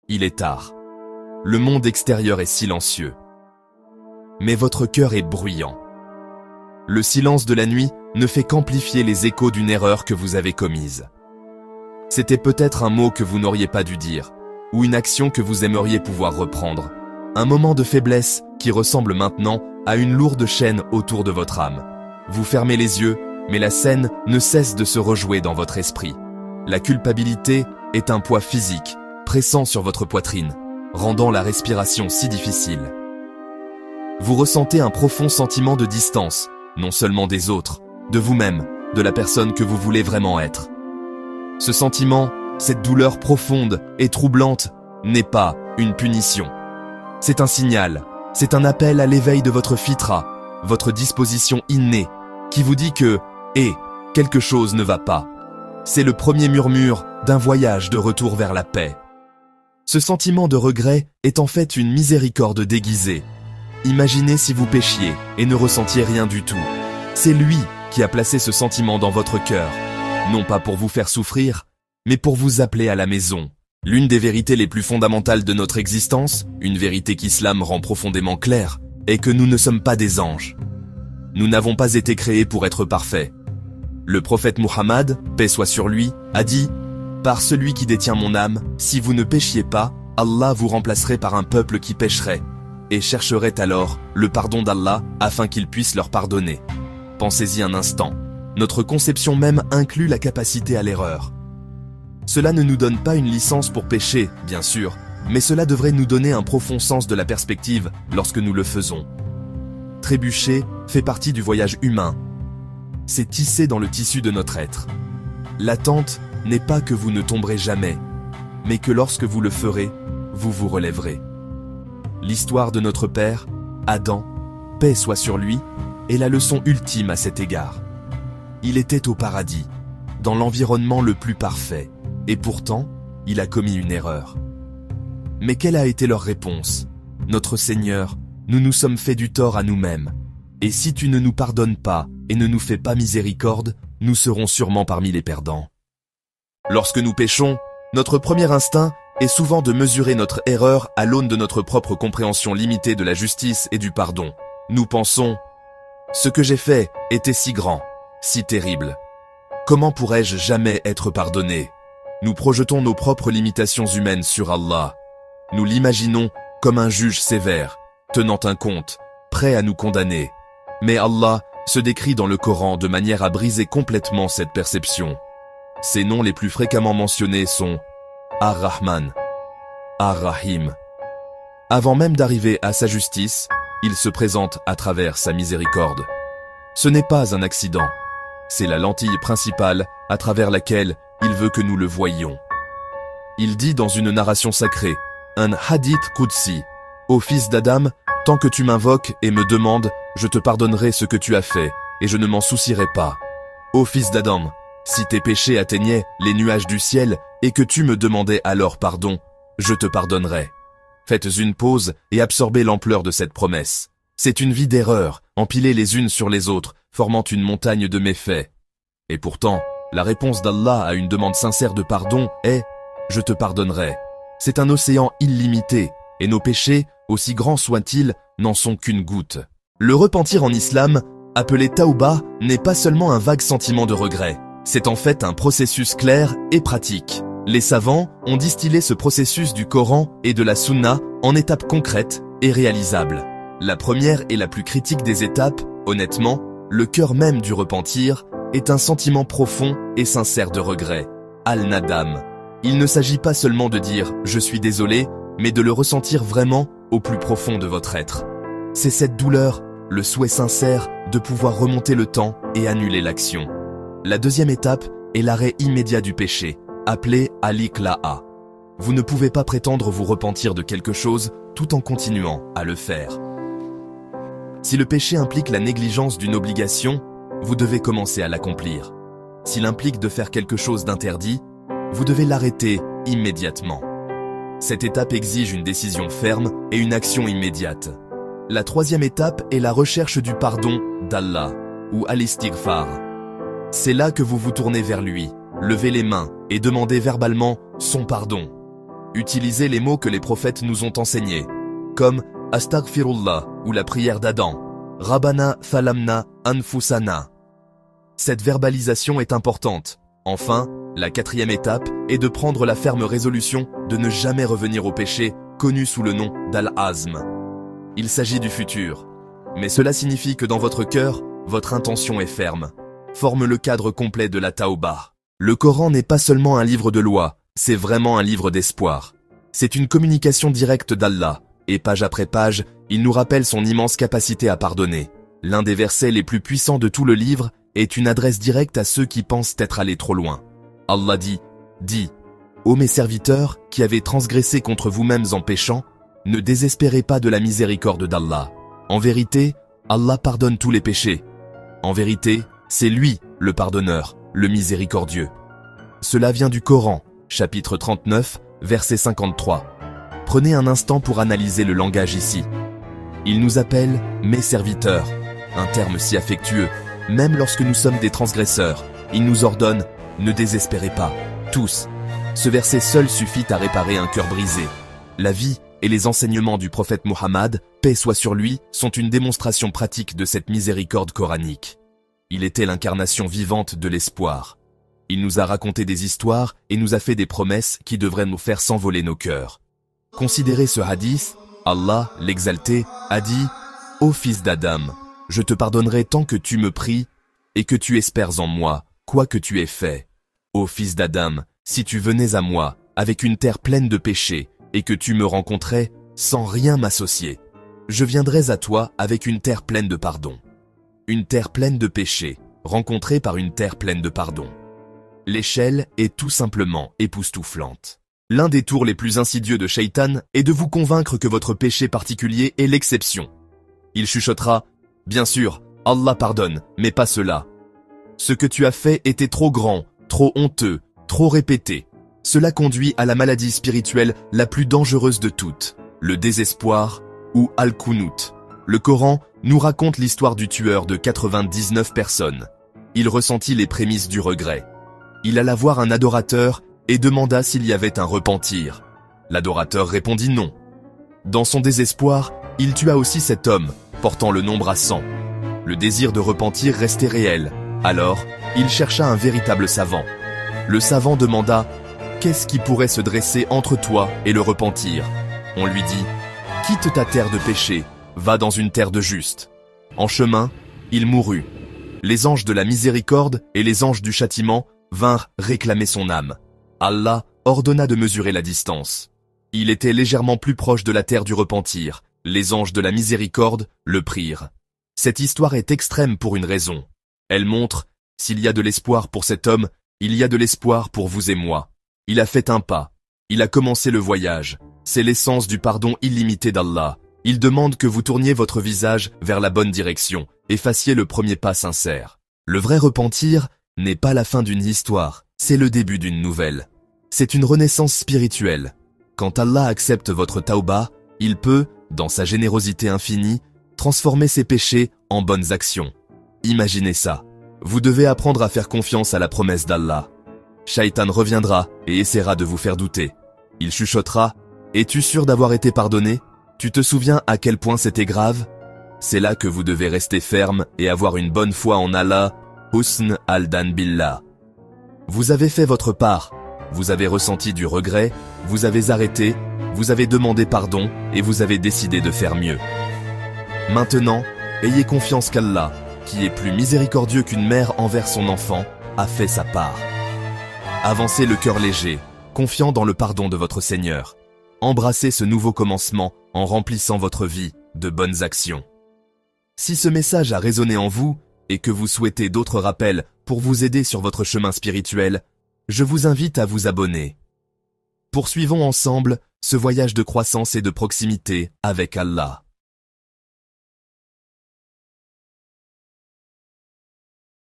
Il est tard. Le monde extérieur est silencieux. Mais votre cœur est bruyant. Le silence de la nuit ne fait qu'amplifier les échos d'une erreur que vous avez commise. C'était peut-être un mot que vous n'auriez pas dû dire, ou une action que vous aimeriez pouvoir reprendre. Un moment de faiblesse qui ressemble maintenant à une lourde chaîne autour de votre âme. Vous fermez les yeux, mais la scène ne cesse de se rejouer dans votre esprit. La culpabilité est un poids physique, pressant sur votre poitrine, rendant la respiration si difficile. Vous ressentez un profond sentiment de distance, non seulement des autres, de vous-même, de la personne que vous voulez vraiment être. Ce sentiment, cette douleur profonde et troublante, n'est pas une punition. C'est un signal, c'est un appel à l'éveil de votre fitra, votre disposition innée, qui vous dit que, quelque chose ne va pas. C'est le premier murmure d'un voyage de retour vers la paix. Ce sentiment de regret est en fait une miséricorde déguisée. Imaginez si vous péchiez et ne ressentiez rien du tout. C'est lui qui a placé ce sentiment dans votre cœur, non pas pour vous faire souffrir, mais pour vous appeler à la maison. L'une des vérités les plus fondamentales de notre existence, une vérité qu'Islam rend profondément claire, est que nous ne sommes pas des anges. Nous n'avons pas été créés pour être parfaits. Le prophète Muhammad, paix soit sur lui, a dit « Par celui qui détient mon âme, si vous ne péchiez pas, Allah vous remplacerait par un peuple qui pécherait, et chercherait alors le pardon d'Allah afin qu'il puisse leur pardonner. » Pensez-y un instant. Notre conception même inclut la capacité à l'erreur. Cela ne nous donne pas une licence pour pécher, bien sûr, mais cela devrait nous donner un profond sens de la perspective lorsque nous le faisons. Trébucher fait partie du voyage humain. C'est tissé dans le tissu de notre être. L'attente n'est pas que vous ne tomberez jamais, mais que lorsque vous le ferez, vous vous relèverez. L'histoire de notre père, Adam, paix soit sur lui, est la leçon ultime à cet égard. Il était au paradis, dans l'environnement le plus parfait, et pourtant, il a commis une erreur. Mais quelle a été leur réponse? Notre Seigneur, nous nous sommes fait du tort à nous-mêmes, et si tu ne nous pardonnes pas et ne nous fais pas miséricorde, nous serons sûrement parmi les perdants. Lorsque nous péchons, notre premier instinct est souvent de mesurer notre erreur à l'aune de notre propre compréhension limitée de la justice et du pardon. Nous pensons « Ce que j'ai fait était si grand, si terrible. Comment pourrais-je jamais être pardonné ?» Nous projetons nos propres limitations humaines sur Allah. Nous l'imaginons comme un juge sévère, tenant un compte, prêt à nous condamner. Mais Allah se décrit dans le Coran de manière à briser complètement cette perception. Ses noms les plus fréquemment mentionnés sont Ar-Rahman, Ar-Rahim. Avant même d'arriver à sa justice, il se présente à travers sa miséricorde. Ce n'est pas un accident, c'est la lentille principale à travers laquelle il veut que nous le voyions. Il dit dans une narration sacrée, un hadith Qudsi, « Ô fils d'Adam, tant que tu m'invoques et me demandes, je te pardonnerai ce que tu as fait, et je ne m'en soucierai pas. Ô fils d'Adam, si tes péchés atteignaient les nuages du ciel et que tu me demandais alors pardon, je te pardonnerai. » Faites une pause et absorbez l'ampleur de cette promesse. C'est une vie d'erreurs, empilées les unes sur les autres, formant une montagne de méfaits. Et pourtant, la réponse d'Allah à une demande sincère de pardon est « Je te pardonnerai ». C'est un océan illimité, et nos péchés, aussi grands soient-ils, n'en sont qu'une goutte. Le repentir en islam, appelé Tauba, n'est pas seulement un vague sentiment de regret. C'est en fait un processus clair et pratique. Les savants ont distillé ce processus du Coran et de la Sunna en étapes concrètes et réalisables. La première et la plus critique des étapes, honnêtement, le cœur même du repentir, est un sentiment profond et sincère de regret, al-nadam. Il ne s'agit pas seulement de dire « je suis désolé », mais de le ressentir vraiment au plus profond de votre être. C'est cette douleur, le souhait sincère de pouvoir remonter le temps et annuler l'action. La deuxième étape est l'arrêt immédiat du péché, appelé al-iqla'a. Vous ne pouvez pas prétendre vous repentir de quelque chose tout en continuant à le faire. Si le péché implique la négligence d'une obligation, vous devez commencer à l'accomplir. S'il implique de faire quelque chose d'interdit, vous devez l'arrêter immédiatement. Cette étape exige une décision ferme et une action immédiate. La troisième étape est la recherche du pardon d'Allah, ou al-istighfar. C'est là que vous vous tournez vers lui, levez les mains et demandez verbalement son pardon. Utilisez les mots que les prophètes nous ont enseignés, comme Astaghfirullah ou la prière d'Adam, Rabbana Thalamna Anfusana. Cette verbalisation est importante. Enfin, la quatrième étape est de prendre la ferme résolution de ne jamais revenir au péché, connu sous le nom d'Al-Azm. Il s'agit du futur. Mais cela signifie que dans votre cœur, votre intention est ferme. Forme le cadre complet de la Taouba. Le Coran n'est pas seulement un livre de loi, c'est vraiment un livre d'espoir. C'est une communication directe d'Allah, et page après page, il nous rappelle son immense capacité à pardonner. L'un des versets les plus puissants de tout le livre est une adresse directe à ceux qui pensent être allés trop loin. Allah dit, ô mes serviteurs qui avez transgressé contre vous-mêmes en péchant, ne désespérez pas de la miséricorde d'Allah. En vérité, Allah pardonne tous les péchés. En vérité, c'est lui, le pardonneur, le miséricordieux. Cela vient du Coran, chapitre 39, verset 53. Prenez un instant pour analyser le langage ici. Il nous appelle « mes serviteurs », un terme si affectueux. Même lorsque nous sommes des transgresseurs, il nous ordonne « ne désespérez pas, tous ». Ce verset seul suffit à réparer un cœur brisé. La vie et les enseignements du prophète Muhammad, paix soit sur lui, sont une démonstration pratique de cette miséricorde coranique. Il était l'incarnation vivante de l'espoir. Il nous a raconté des histoires et nous a fait des promesses qui devraient nous faire s'envoler nos cœurs. Considérez ce hadith, Allah, l'exalté, a dit « Ô fils d'Adam, je te pardonnerai tant que tu me pries et que tu espères en moi, quoi que tu aies fait. Ô fils d'Adam, si tu venais à moi avec une terre pleine de péchés et que tu me rencontrais sans rien m'associer, je viendrais à toi avec une terre pleine de pardon. Une terre pleine de péchés, rencontrée par une terre pleine de pardon. » L'échelle est tout simplement époustouflante. L'un des tours les plus insidieux de Shaitan est de vous convaincre que votre péché particulier est l'exception. Il chuchotera « Bien sûr, Allah pardonne, mais pas cela. Ce que tu as fait était trop grand, trop honteux, trop répété. Cela conduit à la maladie spirituelle la plus dangereuse de toutes, le désespoir ou Al-Kunut. Le Coran nous raconte l'histoire du tueur de 99 personnes. Il ressentit les prémices du regret. Il alla voir un adorateur et demanda s'il y avait un repentir. L'adorateur répondit non. Dans son désespoir, il tua aussi cet homme, portant le nombre à 100. Le désir de repentir restait réel. Alors, il chercha un véritable savant. Le savant demanda « Qu'est-ce qui pourrait se dresser entre toi et le repentir ?» On lui dit « Quitte ta terre de péché, va dans une terre de juste. » En chemin, il mourut. Les anges de la miséricorde et les anges du châtiment vinrent réclamer son âme. Allah ordonna de mesurer la distance. Il était légèrement plus proche de la terre du repentir. Les anges de la miséricorde le prirent. Cette histoire est extrême pour une raison. Elle montre, s'il y a de l'espoir pour cet homme, il y a de l'espoir pour vous et moi. Il a fait un pas. Il a commencé le voyage. C'est l'essence du pardon illimité d'Allah. Il demande que vous tourniez votre visage vers la bonne direction et fassiez le premier pas sincère. Le vrai repentir n'est pas la fin d'une histoire, c'est le début d'une nouvelle. C'est une renaissance spirituelle. Quand Allah accepte votre tauba, il peut, dans sa générosité infinie, transformer ses péchés en bonnes actions. Imaginez ça. Vous devez apprendre à faire confiance à la promesse d'Allah. Shaitan reviendra et essaiera de vous faire douter. Il chuchotera « Es-tu sûr d'avoir été pardonné ? Tu te souviens à quel point c'était grave ?» C'est là que vous devez rester ferme et avoir une bonne foi en Allah, Husn al-Dan billah. Vous avez fait votre part, vous avez ressenti du regret, vous avez arrêté, vous avez demandé pardon et vous avez décidé de faire mieux. Maintenant, ayez confiance qu'Allah, qui est plus miséricordieux qu'une mère envers son enfant, a fait sa part. Avancez le cœur léger, confiant dans le pardon de votre Seigneur. Embrassez ce nouveau commencement en remplissant votre vie de bonnes actions. Si ce message a résonné en vous et que vous souhaitez d'autres rappels pour vous aider sur votre chemin spirituel, je vous invite à vous abonner. Poursuivons ensemble ce voyage de croissance et de proximité avec Allah.